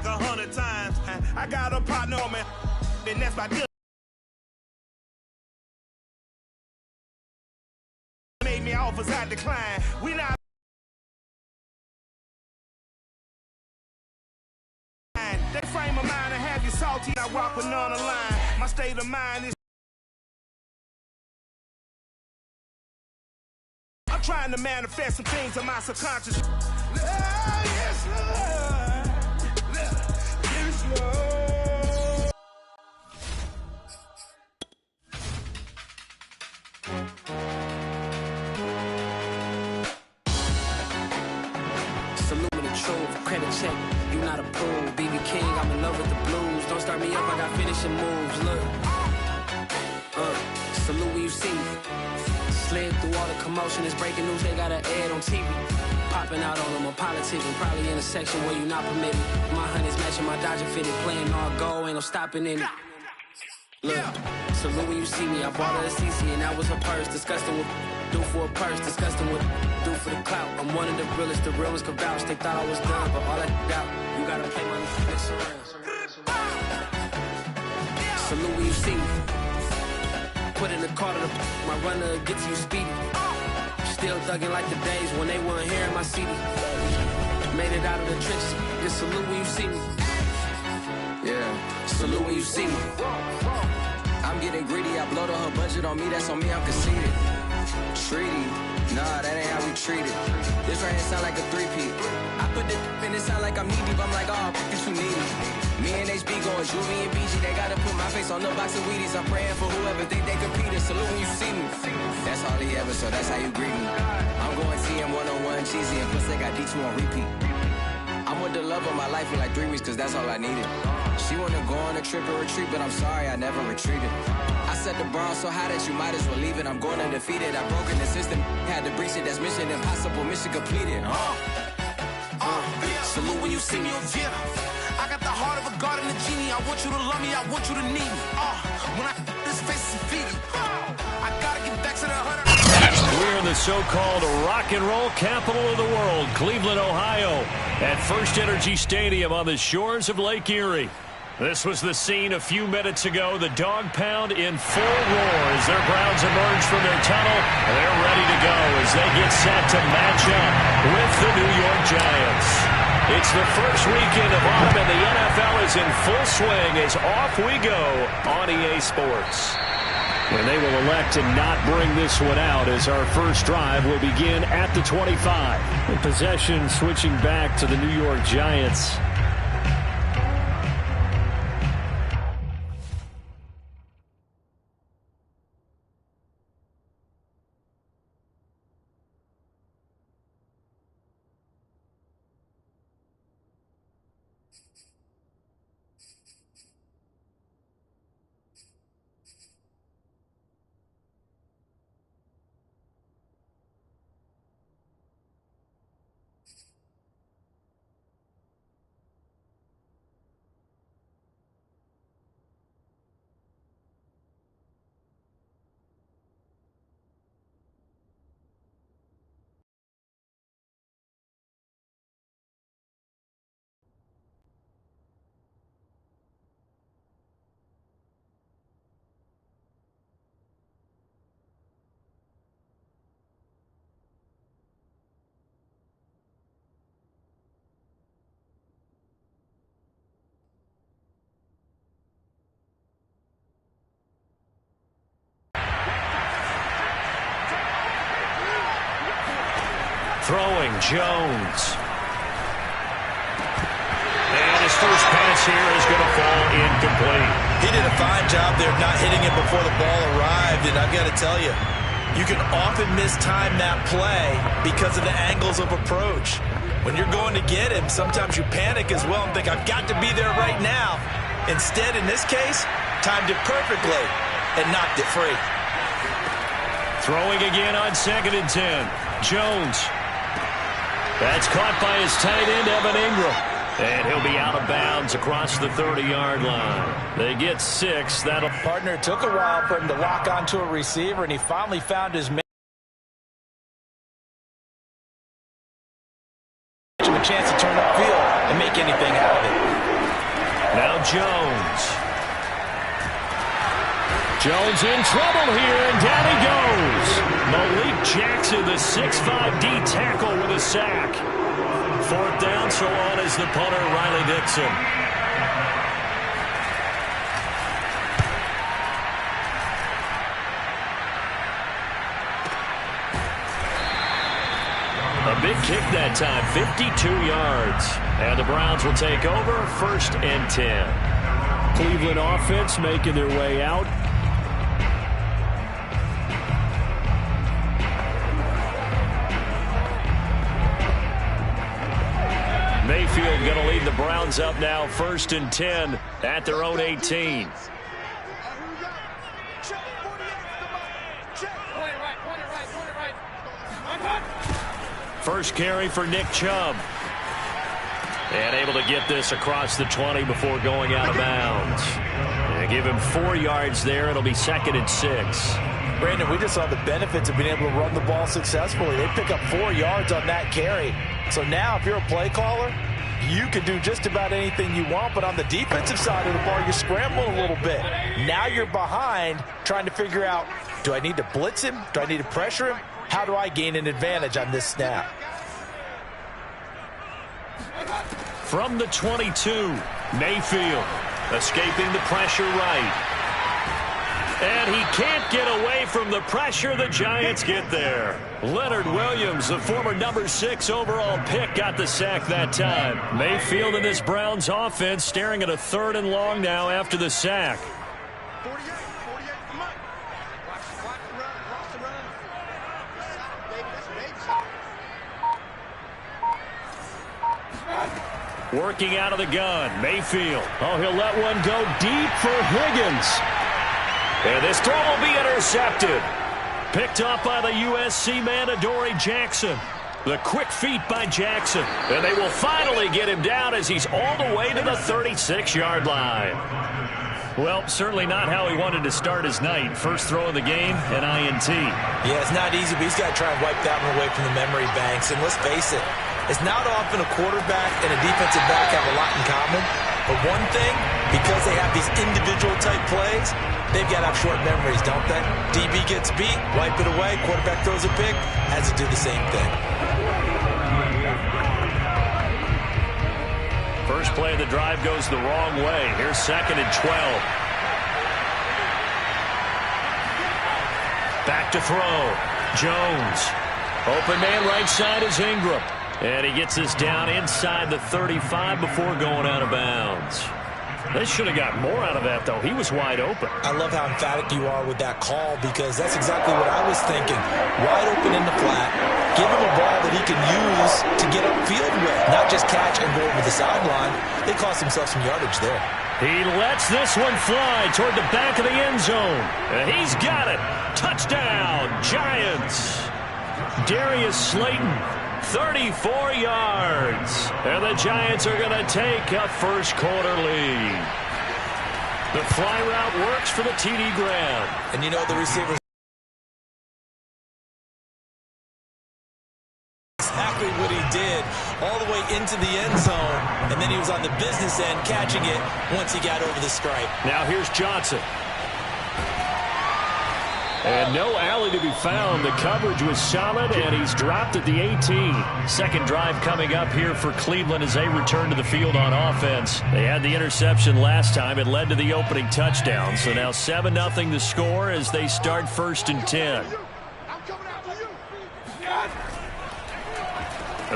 like 100 times. I got a partner on me, and that's my deal. Made me offers I decline. We not. They frame of mind and have you salty. I walk with none line. My state of mind is. I'm trying to manifest some things in my subconscious. Yes, Lord. Yes, Lord. Salute me the truth, credit check, you not approved. BB King, I'm in love with the blues. Don't start me up, I got finishing moves. Look, salute when you see me. Slid through all the commotion, it's breaking news, they got an ad on TV. Popping out on them, I'm politicking, probably in a section where you not permitted. My honey's matching my Dodger fitted, playing all go, ain't no stopping in it. Look, salute when you see me, I bought her a CC and that was her purse. Disgusting with do for a purse, disgusting with do for the clout. I'm one of the realest, the real ones can vouch. They thought I was done, but all I doubt, you gotta play my next around. Salute when you see me. Put in the car to my runner gets you speedy. Still thugging like the days when they weren't hearing my CD. Made it out of the trenches. Just salute when you see me. Yeah, salute when you see me. I'm getting greedy. I blow to her budget on me. That's on me. I'm conceited. Treaty. Nah, that ain't how we treat it. This right here sound like a three-peat. I put this in it sound like I'm knee deep. I'm like, oh, this too needy. Me and HB going Juvie and BG. They gotta put my face on the box of Wheaties. I'm praying for whoever think they compete. Salute when you see me. That's all he ever, so that's how you greet me. I'm going TM 101 cheesy and plus they got D2 on repeat. I'm with the love of my life in like 3 weeks cause that's all I needed. She wanna go on a trip or retreat, but I'm sorry I never retreated. I set the bar so high that you might as well leave it. I'm going undefeated. I broken the system, had to breach it. That's mission impossible, mission completed. Salute when you see me. Yeah. I got the heart of a god and a genie. I want you to love me, I want you to need me. When I this face is feeding, I gotta get back to the 100. We're in the so-called rock and roll capital of the world, Cleveland, Ohio, at First Energy Stadium on the shores of Lake Erie. This was the scene a few minutes ago. The dog pound in full roar as their Browns emerge from their tunnel. They're ready to go as they get set to match up with the New York Giants. It's the first weekend of autumn, and the NFL is in full swing as off we go on EA Sports. And they will elect to not bring this one out as our first drive will begin at the 25. In possession switching back to the New York Giants. Throwing Jones. And his first pass here is going to fall incomplete. He did a fine job there not hitting it before the ball arrived, and I've got to tell you, you can often mistime that play because of the angles of approach. When you're going to get him, sometimes you panic as well and think, I've got to be there right now. Instead, in this case, timed it perfectly and knocked it free. Throwing again on 2nd and 10. Jones. That's caught by his tight end, Evan Ingram. And he'll be out of bounds across the 30-yard line. They get 6. That'll partner took a while for him to lock onto a receiver, and he finally found his man. A chance to turn upfield and make anything out of it. Jones. Jones in trouble here, and down he goes. Malik Jackson, the 6'5" D tackle with a sack. 4th down, so on is the punter, Riley Dixon. A big kick that time, 52 yards. And the Browns will take over, 1st and 10. Cleveland offense making their way out. Mayfield going to lead the Browns up now, 1st and 10 at their own 18. First carry for Nick Chubb. And able to get this across the 20 before going out of bounds. And give him 4 yards there. It'll be 2nd and 6. Brandon, we just saw the benefits of being able to run the ball successfully. They pick up 4 yards on that carry. So now if you're a play caller, you can do just about anything you want. But on the defensive side of the ball, you're scrambling a little bit. Now you're behind trying to figure out, do I need to blitz him? Do I need to pressure him? How do I gain an advantage on this snap? From the 22, Mayfield escaping the pressure right. And he can't get away from the pressure. The Giants get there. Leonard Williams, the former number 6 overall pick, got the sack that time. Mayfield and this Browns offense staring at a 3rd and long now after the sack. Working out of the gun, Mayfield. Oh, he'll let one go deep for Higgins. And this throw will be intercepted. Picked up by the USC man, Adoree Jackson. The quick feet by Jackson. And they will finally get him down as he's all the way to the 36-yard line. Well, certainly not how he wanted to start his night. First throw of the game, an INT. Yeah, it's not easy, but he's got to try and wipe that one away from the memory banks. And let's face it, it's not often a quarterback and a defensive back have a lot in common. But one thing, because they have these individual type plays, they've got to have short memories, don't they? DB gets beat, wipe it away, quarterback throws a pick, has to do the same thing. First play of the drive goes the wrong way. Here's 2nd and 12. Back to throw. Jones. Open man right side is Ingram. And he gets this down inside the 35 before going out of bounds. They should have got more out of that, though. He was wide open. I love how emphatic you are with that call, because that's exactly what I was thinking. Wide open in the flat. Give him a ball that he can use to get upfield with, not just catch and go over the sideline. They cost themselves some yardage there. He lets this one fly toward the back of the end zone. And he's got it. Touchdown, Giants. Darius Slayton, 34 yards. And the Giants are going to take a first quarter lead. The fly route works for the TD Graham. And you know the receivers. Exactly what he did, all the way into the end zone. And then he was on the business end catching it once he got over the stripe. Now here's Johnson. And no alley to be found. The coverage was solid, and he's dropped at the 18. Second drive coming up here for Cleveland as they return to the field on offense. They had the interception last time. It led to the opening touchdown. So now 7-0 the score as they start 1st and 10.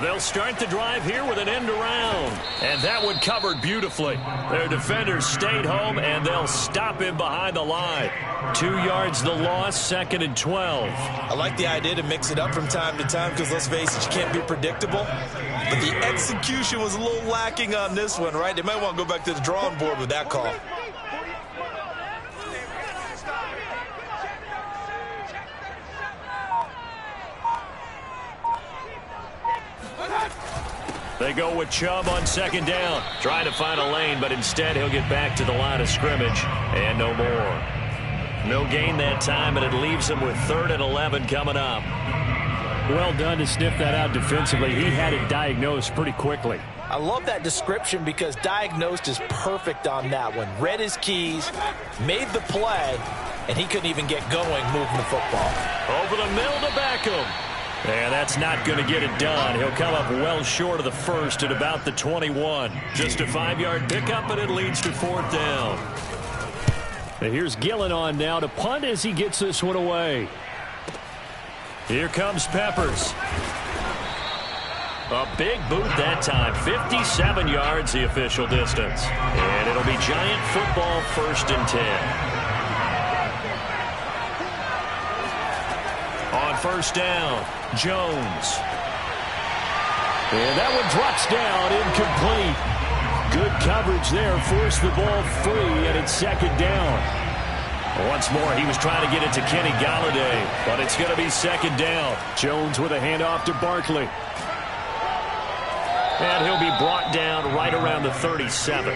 They'll start the drive here with an end around. And that one covered beautifully. Their defenders stayed home, and they'll stop him behind the line. 2 yards the loss, 2nd and 12. I like the idea to mix it up from time to time because, let's face it, you can't be predictable. But the execution was a little lacking on this one, right? They might want to go back to the drawing board with that call. They go with Chubb on 2nd down. Trying to find a lane, but instead he'll get back to the line of scrimmage. And no more. No gain that time, and it leaves him with 3rd and 11 coming up. Well done to sniff that out defensively. He had it diagnosed pretty quickly. I love that description because diagnosed is perfect on that one. Read his keys, made the play, and he couldn't even get going moving the football. Over the middle to Beckham. And that's not going to get it done. He'll come up well short of the first at about the 21. Just a 5-yard pickup, and it leads to 4th down. And here's Gillen on now to punt as he gets this one away. Here comes Peppers. A big boot that time. 57 yards the official distance. And it'll be Giant football 1st and 10. On 1st down, Jones. And that one drops down, incomplete. Good coverage there, forced the ball free, and it's 2nd down. Once more, he was trying to get it to Kenny Galladay, but it's going to be 2nd down. Jones with a handoff to Barkley. And he'll be brought down right around the 37.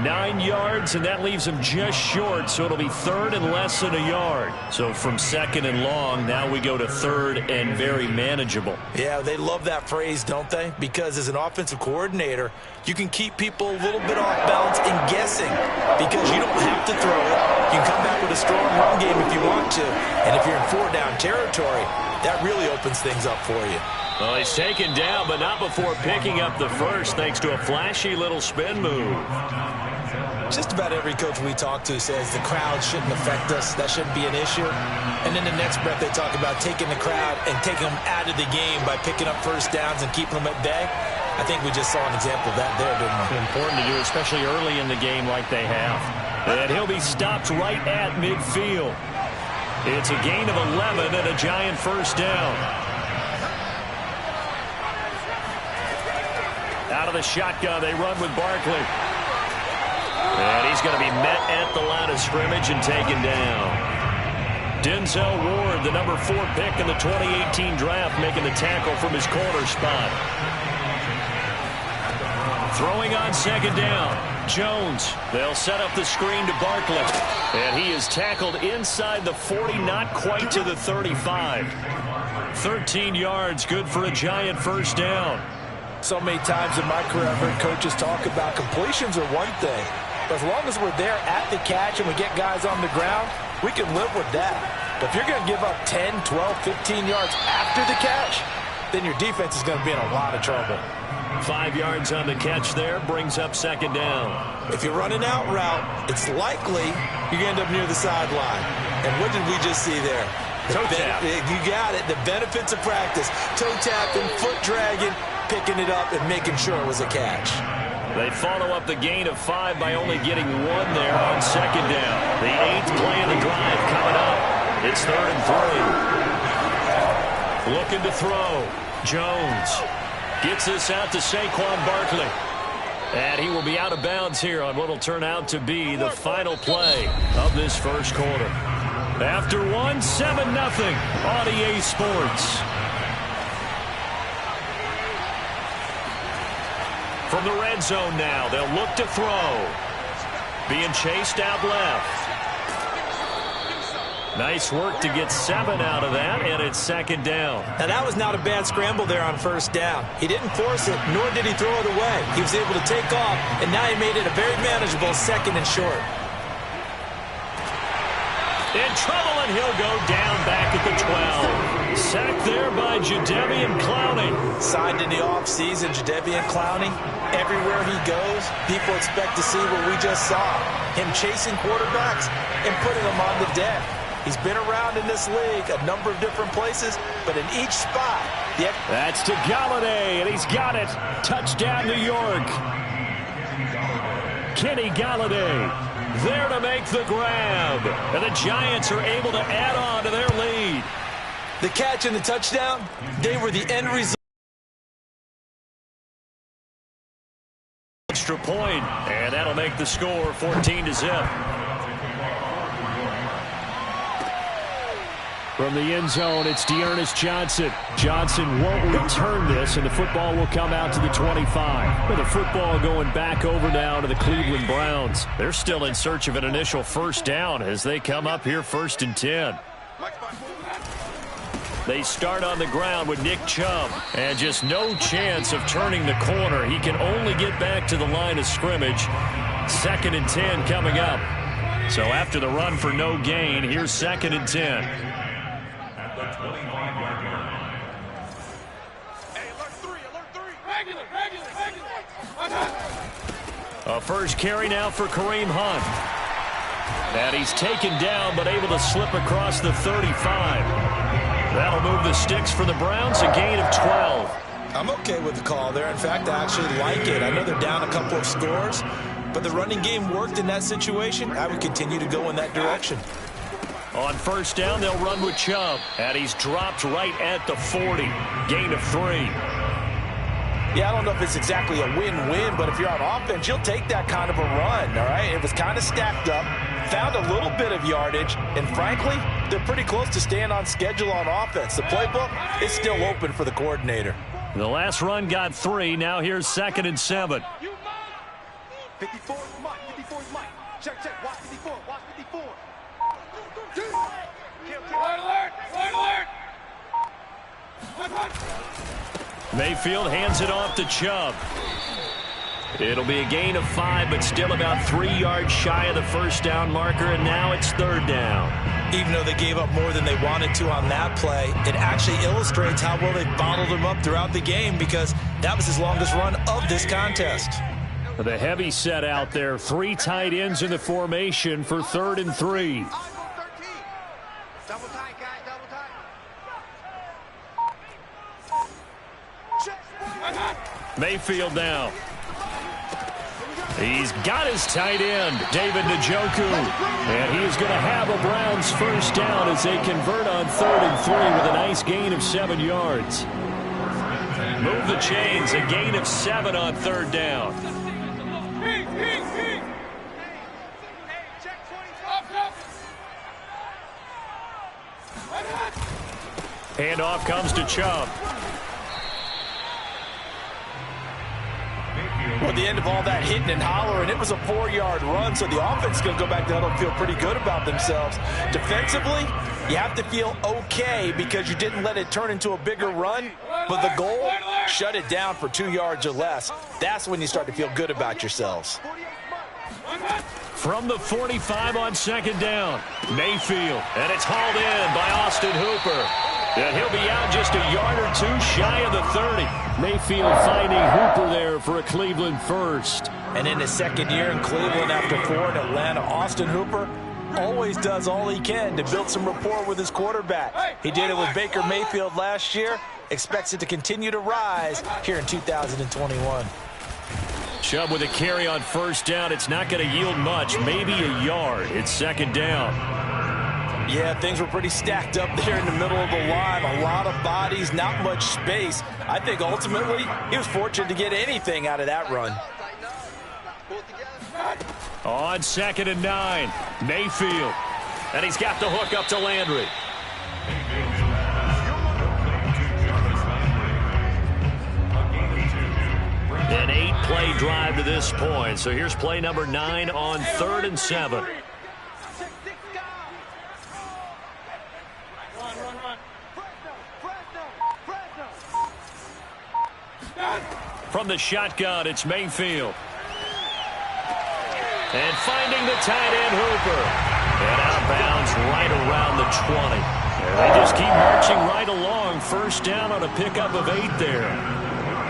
9 yards, and that leaves him just short, so it'll be 3rd and less than a yard. So from 2nd and long, now we go to 3rd and very manageable. Yeah, they love that phrase, don't they? Because as an offensive coordinator, you can keep people a little bit off balance and guessing because you don't have to throw it. You can come back with a strong run game if you want to. And if you're in 4-down territory, that really opens things up for you. Well, he's taken down, but not before picking up the first thanks to a flashy little spin move. Just about every coach we talk to says the crowd shouldn't affect us. That shouldn't be an issue. And then the next breath they talk about taking the crowd and taking them out of the game by picking up 1st downs and keeping them at bay. I think we just saw an example of that there, didn't we? Important to do, especially early in the game like they have. And he'll be stopped right at midfield. It's a gain of 11 and a Giant 1st down. Out of the shotgun, they run with Barkley. And he's going to be met at the line of scrimmage and taken down. Denzel Ward, the number 4 pick in the 2018 draft, making the tackle from his corner spot. Throwing on 2nd down, Jones. They'll set up the screen to Barkley. And he is tackled inside the 40, not quite to the 35. 13 yards, good for a Giant 1st down. So many times in my career, I've heard coaches talk about completions are one thing. But as long as we're there at the catch and we get guys on the ground, we can live with that. But if you're going to give up 10, 12, 15 yards after the catch, then your defense is going to be in a lot of trouble. 5 yards on the catch there, brings up 2nd down. If you run an out route, it's likely you're going to end up near the sideline. And what did we just see there? Toe tap. You got it. The benefits of practice. Toe tapping, foot dragging, picking it up and making sure it was a catch. They follow up the gain of 5 by only getting 1 there on 2nd down. The 8th play of the drive coming up. It's 3rd and 3. Looking to throw. Jones gets this out to Saquon Barkley. And he will be out of bounds here on what will turn out to be the final play of this 1st quarter. After 1, 7-0 on EA Sports. From the red zone now, they'll look to throw. Being chased out left. Nice work to get 7 out of that, and it's 2nd down. Now, that was not a bad scramble there on 1st down. He didn't force it, nor did he throw it away. He was able to take off, and now he made it a very manageable 2nd and short. In trouble, and he'll go down back at the 12. Sacked there by Jadeveon Clowney. Signed in the offseason, Jadeveon Clowney. Everywhere he goes, people expect to see what we just saw. Him chasing quarterbacks and putting them on the deck. He's been around in this league a number of different places, but in each spot. That's to Galladay, and he's got it. Touchdown, New York. Kenny Galladay there to make the grab. And the Giants are able to add on to their lead. The catch and the touchdown, they were the end result. Extra point, and that'll make the score 14-0. From the end zone, it's Dearness Johnson. Johnson won't return this, and the football will come out to the 25. With the football going back over now to the Cleveland Browns. They're still in search of an initial 1st down as they come up here 1st and 10. They start on the ground with Nick Chubb. And just no chance of turning the corner. He can only get back to the line of scrimmage. 2nd and 10 coming up. So after the run for no gain, here's 2nd and 10. A first carry now for Kareem Hunt. And he's taken down but able to slip across the 35. That'll move the sticks for the Browns, a gain of 12. I'm okay with the call there. In fact, I actually like it. I know they're down a couple of scores, but the running game worked in that situation. I would continue to go in that direction. On first down, they'll run with Chubb. And he's dropped right at the 40. Gain of 3. Yeah, I don't know if it's exactly a win-win, but if you're on offense, you'll take that kind of a run, all right? It was kind of stacked up, found a little bit of yardage, and frankly, they're pretty close to staying on schedule on offense. The playbook is still open for the coordinator. The last run got 3. Now here's 2nd and 7. 54 is Mike. 54 is Mike. Check, check. Watch 54. Watch 54. Alert! Alert! Mayfield hands it off to Chubb. It'll be a gain of 5, but still about 3 yards shy of the first down marker, and now it's 3rd down. Even though they gave up more than they wanted to on that play, it actually illustrates how well they bottled him up throughout the game because that was his longest run of this contest. The heavy set out there. 3 tight ends in the formation for 3rd and 3. Double tight, guys. Double tight. Mayfield now. He's got his tight end, David Njoku. And he is going to have a Browns first down as they convert on 3rd and 3 with a nice gain of 7 yards. Move the chains, a gain of 7 on 3rd down. Handoff comes to Chubb. Well, at the end of all that hitting and hollering, it was a 4-yard run, so the offense is going to go back to huddle and feel pretty good about themselves. Defensively, you have to feel okay because you didn't let it turn into a bigger run, but the goal, shut it down for 2 yards or less. That's when you start to feel good about yourselves. From the 45 on 2nd down, Mayfield, and it's hauled in by Austin Hooper. And he'll be out just a yard or 2 shy of the 30. Mayfield finding Hooper there for a Cleveland first. And in his 2nd year in Cleveland after 4 in Atlanta, Austin Hooper always does all he can to build some rapport with his quarterback. He did it with Baker Mayfield last year. Expects it to continue to rise here in 2021. Chubb with a carry on first down. It's not going to yield much, maybe a yard. It's 2nd down. Yeah, things were pretty stacked up there in the middle of the line. A lot of bodies, not much space. I think ultimately he was fortunate to get anything out of that run. On 2nd and 9, Mayfield. And he's got the hook up to Landry. An 8-play drive to this point. So here's play number 9 on 3rd and 7. From the shotgun, it's Mayfield. And finding the tight end, Hooper. And out of bounds right around the 20. And they just keep marching right along. First down on a pickup of 8 there.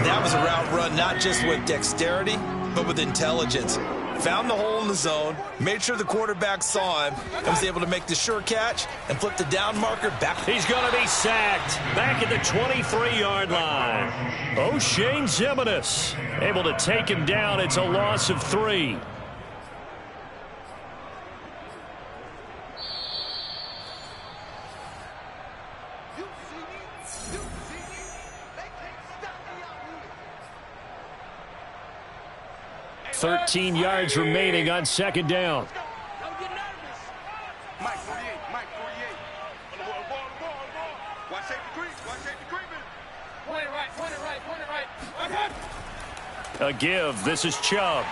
That was a route run not just with dexterity, but with intelligence. Found the hole in the zone, made sure the quarterback saw him, and was able to make the sure catch and flip the down marker back. He's going to be sacked back at the 23-yard line. O'Shane Zimenez able to take him down. It's a loss of 3. $13 yards remaining on 2nd down. Mike 48. Mike 48. Watch safety creep. Watch safety creeping. Point it right. Point it right. Point it right. A give. This is Chubb.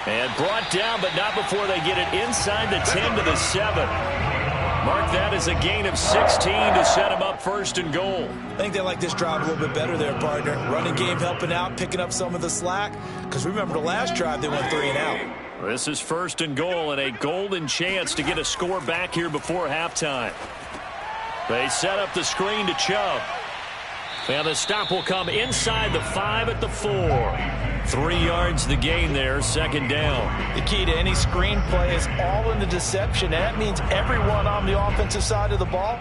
And brought down, but not before they get it inside the 10 to the 7. Mark that as a gain of 16 to set him up first and goal. I think they like this drive a little bit better there, partner. Running game helping out, picking up some of the slack. Because remember the last drive, they went 3 and out. This is first and goal and a golden chance to get a score back here before halftime. They set up the screen to Chubb. And the stop will come inside the 5 at the 4. 3 yards the gain there, second down. The key to any screen play is all in the deception. And that means everyone on the offensive side of the ball.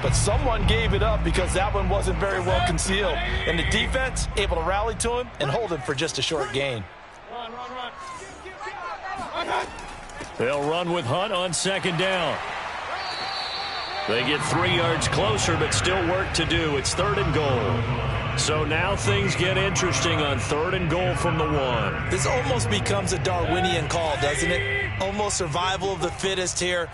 But someone gave it up because that one wasn't very well concealed. And the defense able to rally to him and hold him for just a short gain. They'll run with Hunt on second down. They get 3 yards closer, but still work to do. It's third and goal. So now things get interesting on third and goal from the 1. This almost becomes a Darwinian call, doesn't it? Almost survival of the fittest here.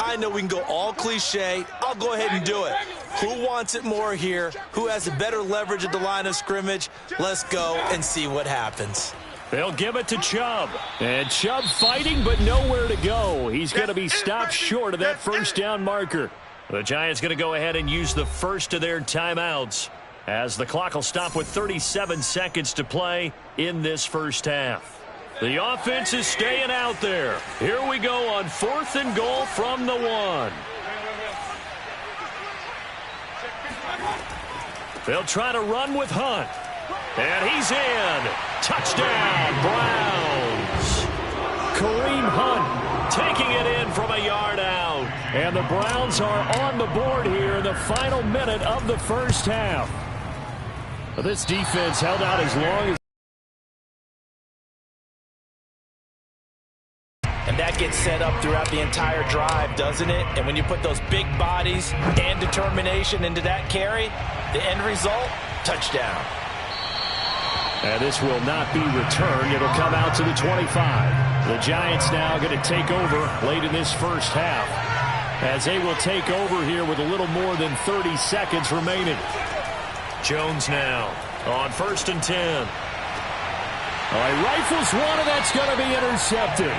I know we can go all cliche. I'll go ahead and do it. Who wants it more here? Who has a better leverage at the line of scrimmage? Let's go and see what happens. They'll give it to Chubb. And Chubb fighting, but nowhere to go. He's going to be stopped short of that first down marker. The Giants going to go ahead and use the first of their timeouts as the clock will stop with 37 seconds to play in this first half. The offense is staying out there. Here we go on fourth and goal from the 1. They'll try to run with Hunt. And he's in. Touchdown, Browns. Kareem Hunt taking it in from a yard out. And the Browns are on the board here in the final minute of the first half. This defense held out as long as... And that gets set up throughout the entire drive, doesn't it? And when you put those big bodies and determination into that carry, the end result, touchdown. And this will not be returned. It'll come out to the 25. The Giants now going to take over late in this first half, as they will take over here with a little more than 30 seconds remaining. Jones now on first and 10. He rifles one, and that's going to be intercepted.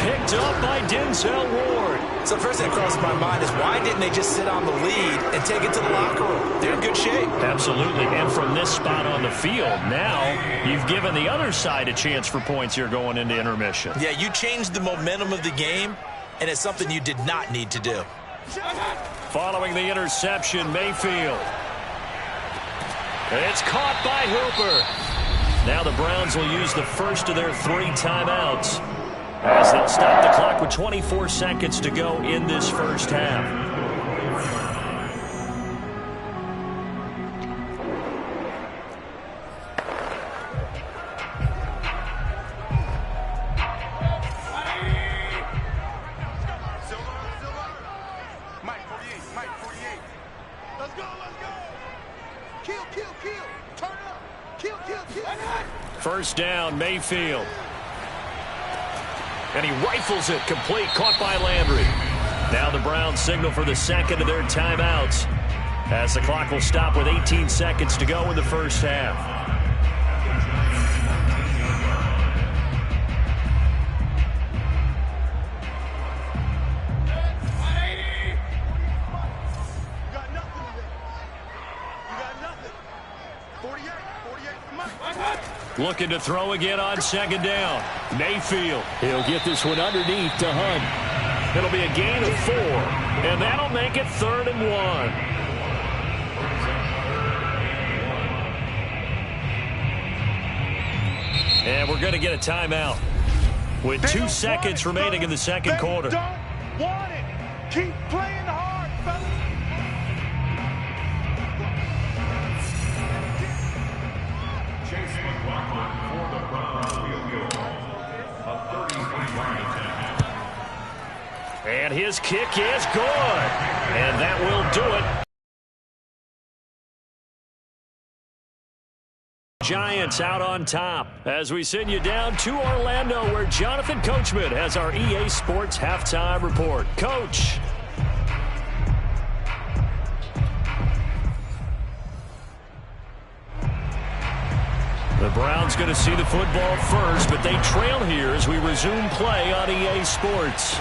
Picked up by Denzel Ward. So the first thing that crosses my mind is why didn't they just sit on the lead and take it to the locker room? They're in good shape. Absolutely. And from this spot on the field, now you've given the other side a chance for points here going into intermission. Yeah, you changed the momentum of the game, and it's something you did not need to do. Following the interception, Mayfield. It's caught by Hooper. Now the Browns will use the first of their 3 timeouts, as they'll stop the clock with 24 seconds to go in this first half. First down, Mayfield. And he rifles it complete, caught by Landry. Now the Browns signal for the second of their timeouts, as the clock will stop with 18 seconds to go in the first half. Looking to throw again on second down. Mayfield. He'll get this one underneath to Hunt. It'll be a gain of 4, and that'll make it 3rd and 1. And we're going to get a timeout with 2 seconds remaining in the second quarter. Don't want it. Keep playing hard, fellas. And his kick is good. And that will do it. Giants out on top as we send you down to Orlando, where Jonathan Coachman has our EA Sports halftime report. Coach. The Browns going to see the football first, but they trail here as we resume play on EA Sports.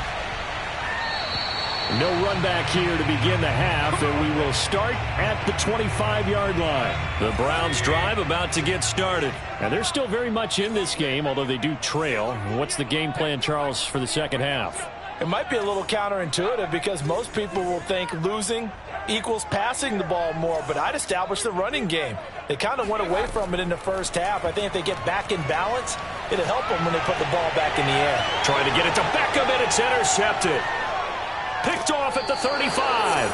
No run back here to begin the half, and we will start at the 25-yard line. The Browns drive about to get started. And they're still very much in this game, although they do trail. What's the game plan, Charles, for the second half? It might be a little counterintuitive because most people will think losing equals passing the ball more, but I'd establish the running game. They kind of went away from it in the first half. I think if they get back in balance, it'll help them when they put the ball back in the air. Trying to get it to Beckham, and it's intercepted. Picked off at the 35.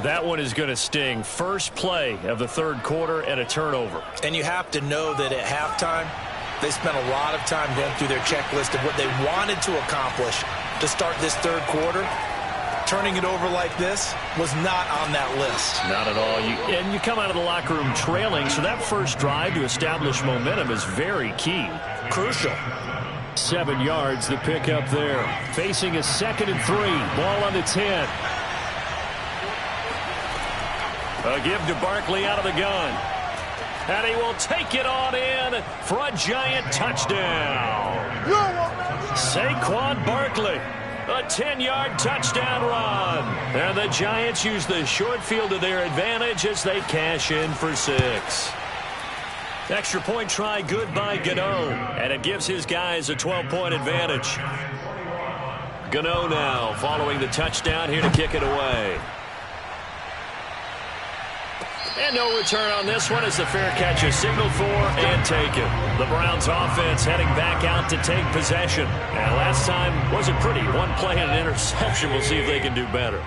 That one is going to sting. First play of the third quarter and a turnover. And you have to know that at halftime, they spent a lot of time going through their checklist of what they wanted to accomplish to start this third quarter. Turning it over like this was not on that list. Not at all. And you come out of the locker room trailing, so that first drive to establish momentum is very key. Crucial. 7 yards, the pickup there. Facing a 2nd and 3. Ball on the 10. A give to Barkley out of the gun. And he will take it on in for a giant touchdown. Saquon Barkley. A 10-yard touchdown run. And the Giants use the short field to their advantage as they cash in for 6. Extra point try good by Gano. And it gives his guys a 12-point advantage. Gano now following the touchdown here to kick it away. And no return on this one as the fair catch is signaled for and taken. The Browns offense heading back out to take possession. And last time wasn't pretty. One play and an interception. We'll see if they can do better.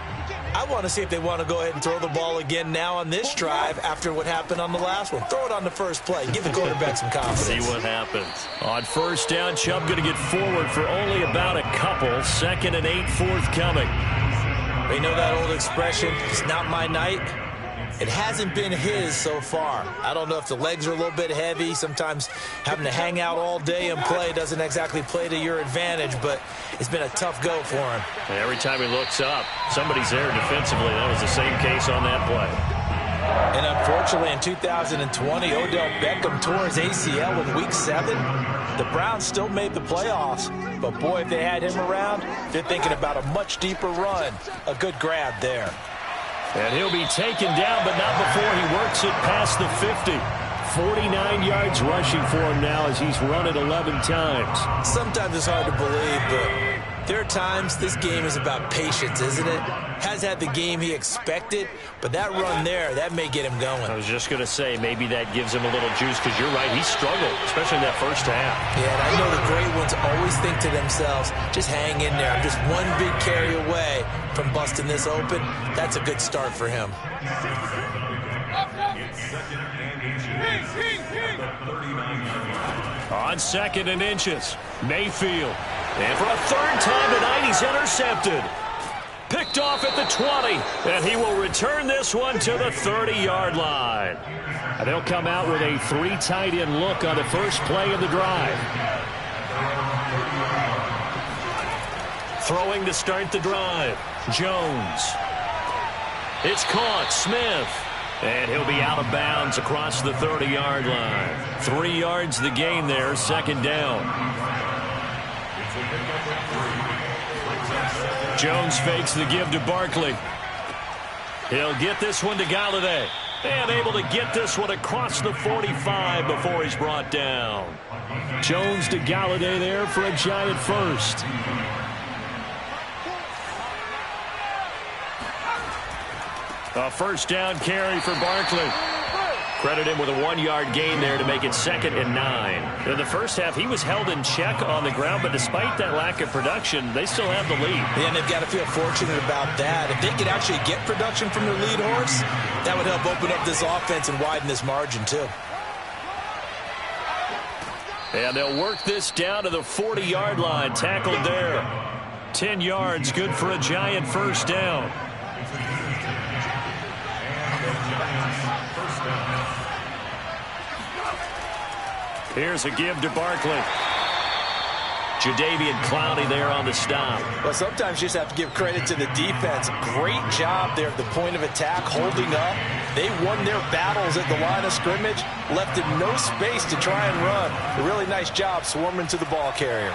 I want to see if they want to go ahead and throw the ball again now on this drive after what happened on the last one. Throw it on the first play. Give the quarterback some confidence. See what happens. On first down, Chubb going to get forward for only about a couple. 2nd and 8 forthcoming. You know that old expression, it's not my night? It hasn't been his so far. I don't know if the legs are a little bit heavy. Sometimes having to hang out all day and play doesn't exactly play to your advantage, but it's been a tough go for him. And every time he looks up, somebody's there defensively. That was the same case on that play. And unfortunately, in 2020, Odell Beckham tore his ACL in Week 7. The Browns still made the playoffs, but boy, if they had him around, they're thinking about a much deeper run. A good grab there. And he'll be taken down, but not before he works it past the 50. 49 yards rushing for him now as he's run it 11 times. Sometimes it's hard to believe, but there are times this game is about patience, isn't it? Has had the game he expected, but that run there, that may get him going. I was just going to say, maybe that gives him a little juice, because you're right, he struggled, especially in that first half. Yeah, and I know the great ones always think to themselves, just hang in there. I'm just one big carry away from busting this open. That's a good start for him. On 2nd and inches, Mayfield. And for a third time tonight, he's intercepted. Picked off at the 20, and he will return this one to the 30-yard line. And they'll come out with a 3 tight end look on the first play of the drive. Throwing to start the drive, Jones. It's caught, Smith. And he'll be out of bounds across the 30-yard line. 3 yards the gain there, 2nd down. Jones fakes the give to Barkley. He'll get this one to Galladay. And able to get this one across the 45 before he's brought down. Jones to Galladay there for a giant first. A first down carry for Barkley. Credit him with a 1-yard gain there to make it 2nd and 9. In the first half, he was held in check on the ground, but despite that lack of production, they still have the lead. Yeah, and they've got to feel fortunate about that. If they could actually get production from their lead horse, that would help open up this offense and widen this margin too. And they'll work this down to the 40-yard line. Tackled there. 10 yards, good for a giant first down. Here's a give to Barkley. Jadeveon Clowney there on the stop. Well, sometimes you just have to give credit to the defense. Great job there at the point of attack, holding up. They won their battles at the line of scrimmage, left him no space to try and run. A really nice job swarming to the ball carrier.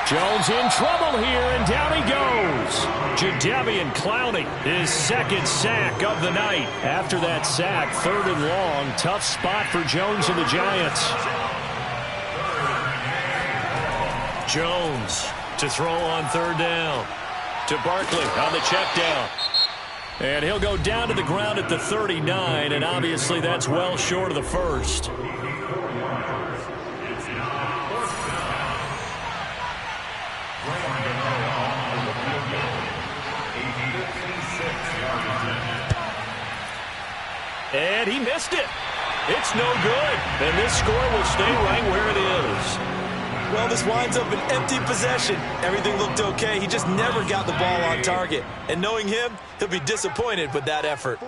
Jones in trouble here, and down he goes. Jadeveon Clowney, his second sack of the night. After that sack, 3rd and long. Tough spot for Jones and the Giants. Jones to throw on 3rd down. To Barkley on the check down. And he'll go down to the ground at the 39, and obviously that's well short of the first. And he missed it. It's no good. And this score will stay right where it is. Well, this winds up an empty possession. Everything looked okay. He just never got the ball on target. And knowing him, he'll be disappointed with that effort.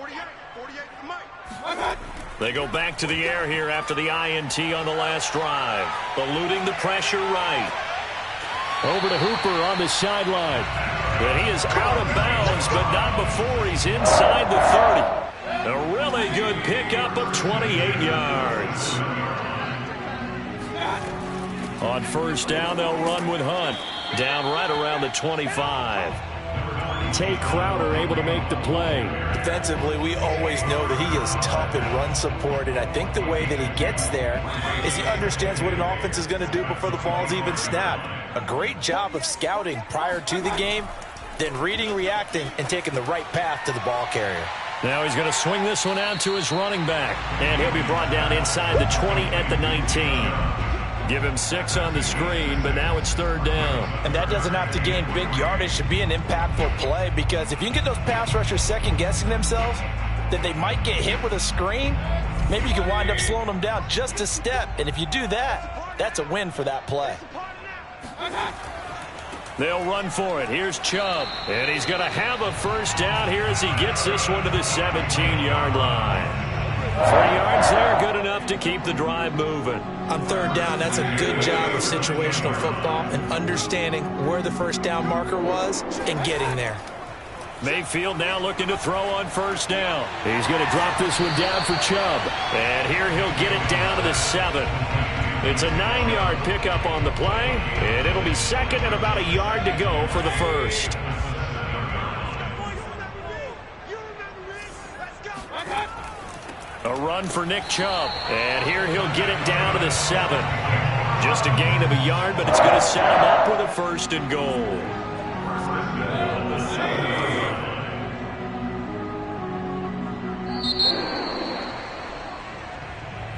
They go back to the air here after the INT on the last drive. Eluding the pressure right. Over to Hooper on the sideline. And he is out of bounds, but not before he's inside the 30. A really good pickup of 28 yards. On 1st down, they'll run with Hunt. Down right around the 25. Tay Crowder able to make the play. Defensively, we always know that he is tough in run support, and I think the way that he gets there is he understands what an offense is going to do before the ball's even snapped. A great job of scouting prior to the game, then reading, reacting, and taking the right path to the ball carrier. Now he's going to swing this one out to his running back, and he'll be brought down inside the 20 at the 19. Give him 6 on the screen, but now it's 3rd down. And that doesn't have to gain big yardage to be an impactful play, because if you can get those pass rushers second-guessing themselves, that they might get hit with a screen, maybe you can wind up slowing them down just a step. And if you do that, that's a win for that play. They'll run for it. Here's Chubb, and he's going to have a 1st down here as he gets this one to the 17-yard line. 3 yards there, good enough to keep the drive moving. On 3rd down, that's a good job of situational football and understanding where the 1st down marker was and getting there. Mayfield now looking to throw on 1st down. He's going to drop this one down for Chubb, and here he'll get it down to the 7. It's a 9-yard pickup on the play, and it'll be 2nd and about a yard to go for the 1st. A run for Nick Chubb, and here he'll get it down to the 7. Just a gain of a yard, but it's going to set him up with a 1st and goal.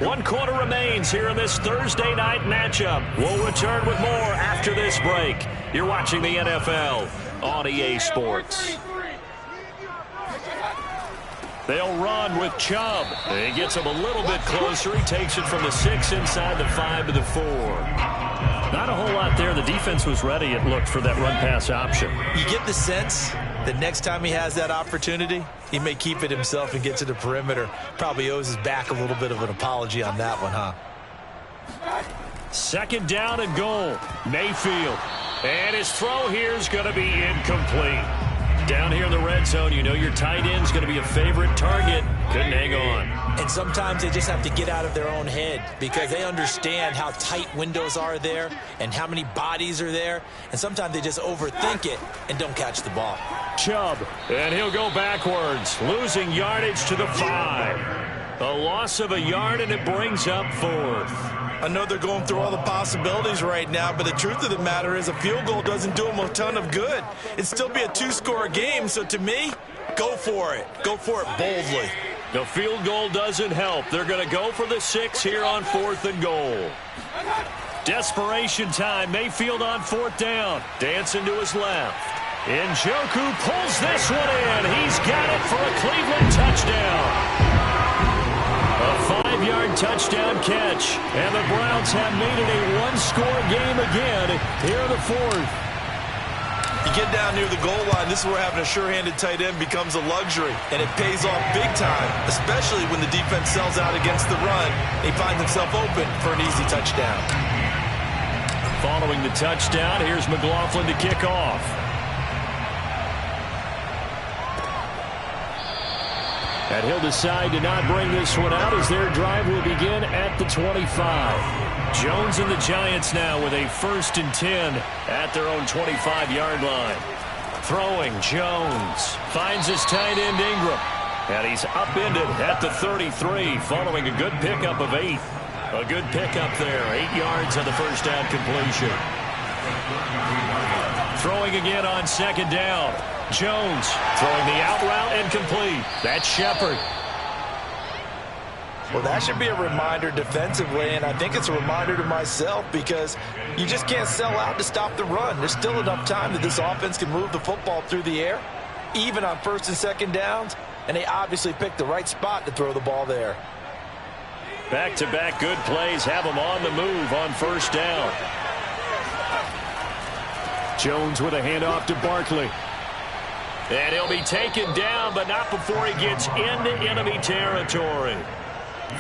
One quarter remains here in this Thursday night matchup. We'll return with more after this break. You're watching the NFL on EA Sports. They'll run with Chubb. He gets him a little bit closer. He takes it from the 6 inside the 5 to the 4. Not a whole lot there. The defense was ready, it looked, for that run-pass option. You get the sense that next time he has that opportunity, he may keep it himself and get to the perimeter. Probably owes his back a little bit of an apology on that one, huh? 2nd down and goal. Mayfield. And his throw here is going to be incomplete. Down here in the red zone, you know your tight end's going to be a favorite target. Couldn't hang on. And sometimes they just have to get out of their own head because they understand how tight windows are there and how many bodies are there. And sometimes they just overthink it and don't catch the ball. Chubb, and he'll go backwards, losing yardage to the 5. A loss of a yard, and it brings up 4th. I know they're going through all the possibilities right now, but the truth of the matter is a field goal doesn't do them a ton of good. It'd still be a 2-score game, so to me, go for it. Go for it boldly. The field goal doesn't help. They're going to go for the 6 here on 4th and goal. Desperation time. Mayfield on 4th down. Dancing to his left. Njoku pulls this one in. He's got it for a Cleveland touchdown. A 5-yard touchdown catch. And the Browns have made it a 1-score game again here in the 4th. You get down near the goal line, this is where having a sure-handed tight end becomes a luxury, and it pays off big time, especially when the defense sells out against the run. He finds himself open for an easy touchdown. Following the touchdown, here's McLaughlin to kick off. And he'll decide to not bring this one out as their drive will begin at the 25. Jones and the Giants now with a 1st and 10 at their own 25-yard line. Throwing, Jones finds his tight end Ingram. And he's upended at the 33 following a good pickup of 8. A good pickup there. 8 yards on the first down completion. Throwing again on 2nd down. Jones throwing the out route and complete. That's Shepard. Well, that should be a reminder defensively, and I think it's a reminder to myself because you just can't sell out to stop the run. There's still enough time that this offense can move the football through the air, even on 1st and 2nd downs, and they obviously picked the right spot to throw the ball there. Back-to-back good plays have them on the move on 1st down. Jones with a handoff to Barkley. And he'll be taken down, but not before he gets into enemy territory.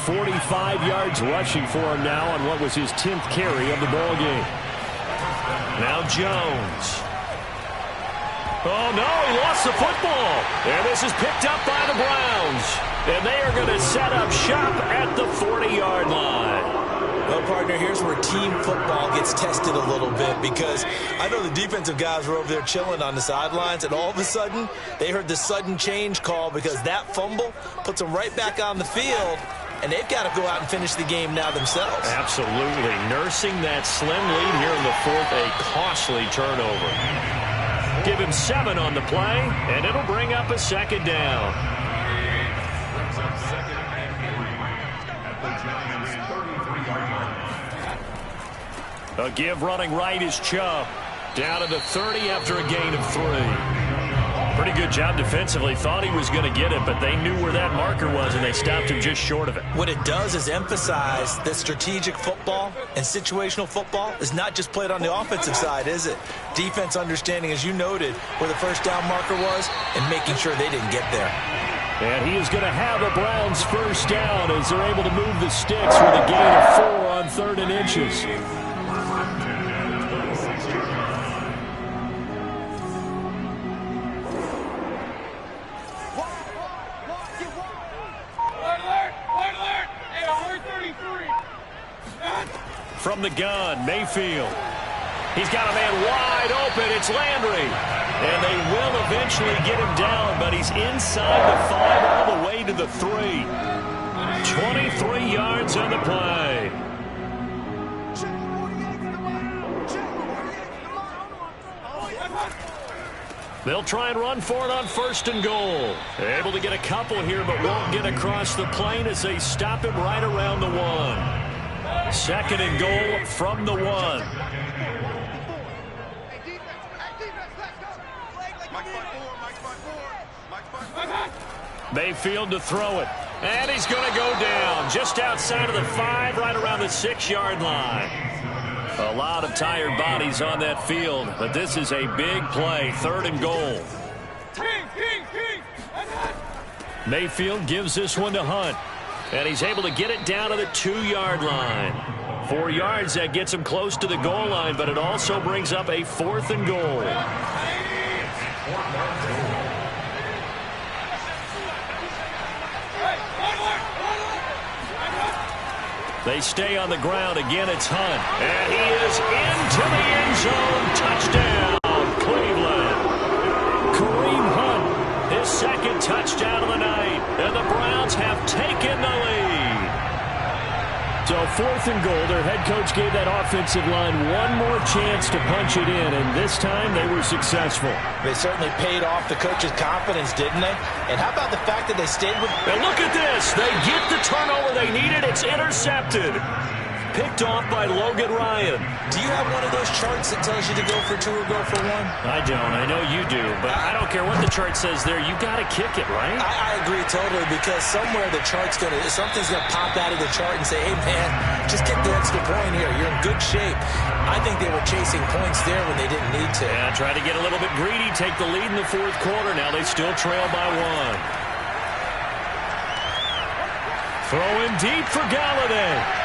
45 yards rushing for him now on what was his 10th carry of the ball game. Now Jones. Oh, no, he lost the football. And this is picked up by the Browns. And they are going to set up shop at the 40-yard line. Well, partner, here's where team football gets tested a little bit because I know the defensive guys were over there chilling on the sidelines, and all of a sudden they heard the sudden change call because that fumble puts them right back on the field, and they've got to go out and finish the game now themselves. Absolutely. Nursing that slim lead here in the 4th, a costly turnover. Give him 7 on the play, and it'll bring up a 2nd down. A give running right is Chubb. Down to the 30 after a gain of 3. Pretty good job defensively. Thought he was going to get it, but they knew where that marker was, and they stopped him just short of it. What it does is emphasize that strategic football and situational football is not just played on the offensive side, is it? Defense understanding, as you noted, where the 1st down marker was and making sure they didn't get there. And he is going to have a Browns 1st down as they're able to move the sticks with a gain of 4 on 3rd and inches. From the gun, Mayfield. He's got a man wide open. It's Landry. And they will eventually get him down, but he's inside the 5 all the way to the 3. 23 yards on the play. They'll try and run for it on 1st and goal. They're able to get a couple here, but won't get across the plane as they stop him right around the 1. 2nd and goal from the 1. Mayfield to throw it. And he's going to go down just outside of the 5, right around the 6-yard line. A lot of tired bodies on that field, but this is a big play. 3rd and goal. Mayfield gives this one to Hunt. And he's able to get it down to the 2-yard line. 4 yards, that gets him close to the goal line, but it also brings up a 4th and goal. They stay on the ground. Again, it's Hunt. And he is into the end zone. Touchdown, Cleveland. Kareem Hunt, his 2nd touchdown of the night. And the Browns have taken the lead. So 4th and goal. Their head coach gave that offensive line one more chance to punch it in, and this time they were successful. They certainly paid off the coach's confidence, didn't they? And how about the fact that they stayed with... And look at this. They get the turnover they needed. It's intercepted. Picked off by Logan Ryan. Do you have one of those charts that tells you to go for 2 or go for 1? I don't. I know you do. But I don't care what the chart says there. You got to kick it, right? I agree totally because somewhere the chart's going to... Something's going to pop out of the chart and say, hey, man, just get the extra point here. You're in good shape. I think they were chasing points there when they didn't need to. Yeah, try to get a little bit greedy. Take the lead in the 4th quarter. Now they still trail by 1. Throwing deep for Galladay.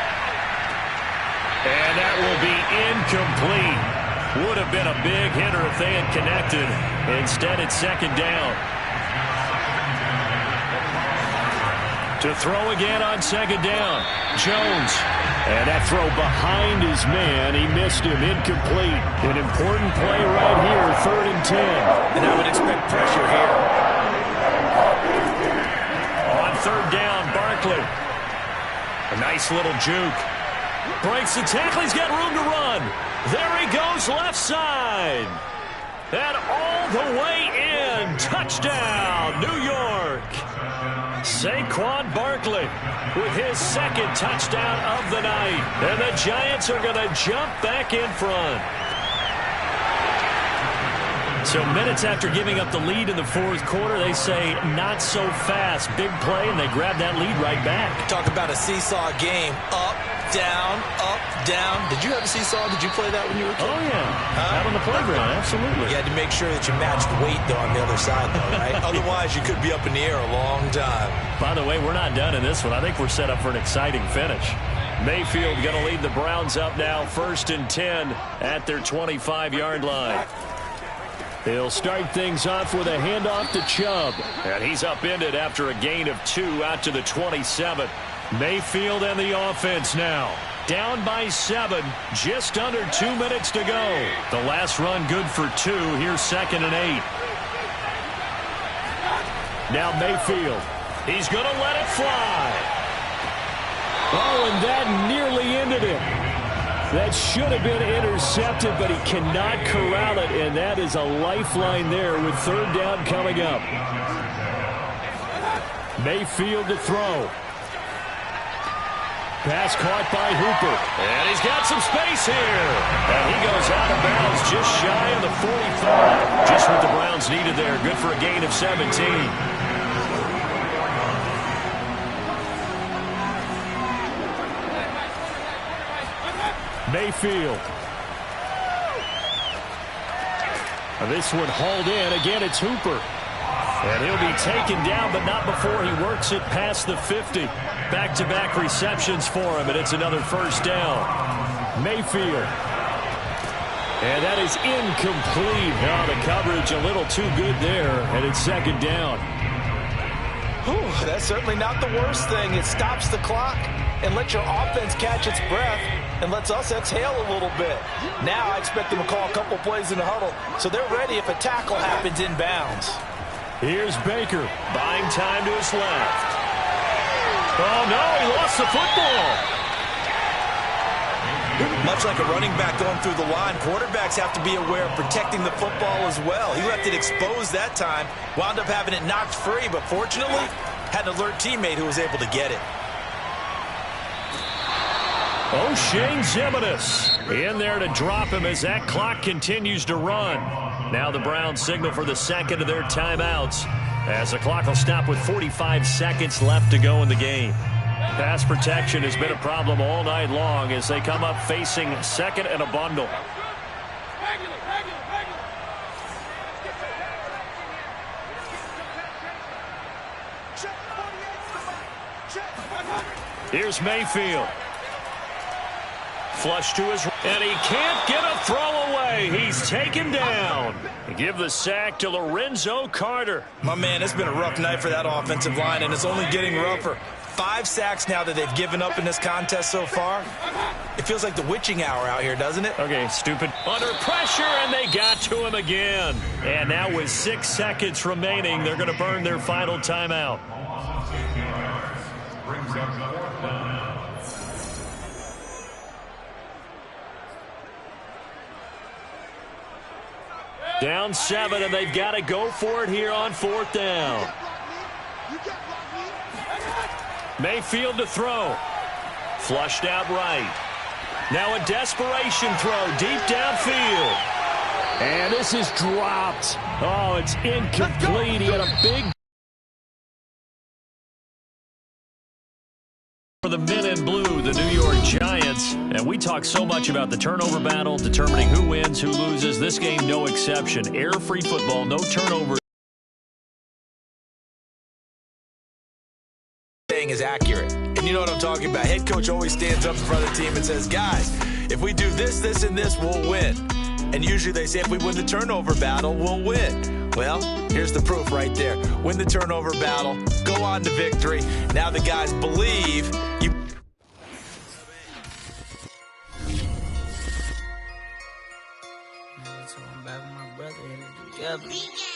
And that will be incomplete. Would have been a big hitter if they had connected. Instead, it's 2nd down. To throw again on second down. Jones. And that throw behind his man. He missed him. Incomplete. An important play right here. 3rd and 10. And I would expect pressure here. On 3rd down, Barkley. A nice little juke. Breaks the tackle. He's got room to run. There he goes, left side. And all the way in. Touchdown, New York. Saquon Barkley with his 2nd touchdown of the night. And the Giants are going to jump back in front. So minutes after giving up the lead in the 4th quarter, they say not so fast. Big play, and they grab that lead right back. Talk about a seesaw game. Up, down, up, down. Did you have a seesaw? Did you play that when you were a kid? Oh, yeah. Out on the playground, absolutely. You had to make sure that you matched weight, though, on the other side, though, right? Otherwise, you could be up in the air a long time. By the way, we're not done in this one. I think we're set up for an exciting finish. Mayfield going to lead the Browns up now, 1st and 10 at their 25-yard line. They'll start things off with a handoff to Chubb. And he's upended after a gain of 2 out to the 27. Mayfield and the offense now. Down by 7. Just under 2 minutes to go. The last run good for 2. Here's 2nd and 8. Now Mayfield. He's going to let it fly. Oh, and that nearly ended it. That should have been intercepted, but he cannot corral it, and that is a lifeline there with 3rd down coming up. Mayfield to throw. Pass caught by Hooper. And he's got some space here. And he goes out of bounds just shy of the 45. Just what the Browns needed there. Good for a gain of 17. Mayfield. This one hauled in. Again, it's Hooper. And he'll be taken down, but not before he works it past the 50. Back-to-back receptions for him, and it's another 1st down. Mayfield. And that is incomplete. Now the coverage a little too good there, and it's 2nd down. Whew, that's certainly not the worst thing. It stops the clock and lets your offense catch its breath and lets us exhale a little bit. Now I expect them to call a couple plays in the huddle, so they're ready if a tackle happens inbounds. Here's Baker, buying time to his left. Oh, no, he lost the football. Much like a running back going through the line, quarterbacks have to be aware of protecting the football as well. He left it exposed that time, wound up having it knocked free, but fortunately had an alert teammate who was able to get it. O'Shane Zimenez in there to drop him as that clock continues to run. Now the Browns signal for the 2nd of their timeouts as the clock will stop with 45 seconds left to go in the game. Pass protection has been a problem all night long as they come up facing 2nd and a bundle. Here's Mayfield. Flush to his, and he can't get a throw away. He's taken down. Give the sack to Lorenzo Carter. My man, it's been a rough night for that offensive line, and it's only getting rougher. 5 sacks now that they've given up in this contest so far. It feels like the witching hour out here, doesn't it? Okay, stupid. Under pressure, and they got to him again. And now with 6 seconds remaining, they're going to burn their final timeout. Down 7, and they've got to go for it here on 4th down. Mayfield to throw. Flushed out right. Now a desperation throw deep downfield. And this is dropped. Oh, it's incomplete. He had a big for the men in blue, the New York Giants. And we talk so much about the turnover battle, determining who wins, who loses. This game, no exception. Error-free football, no turnovers. Is accurate. And you know what I'm talking about. Head coach always stands up in front of the team and says, guys, if we do this, this, and this, we'll win. And usually they say if we win the turnover battle, we'll win. Well, here's the proof right there. Win the turnover battle, go on to victory. Now the guys believe you. I'm back with my brother in it together.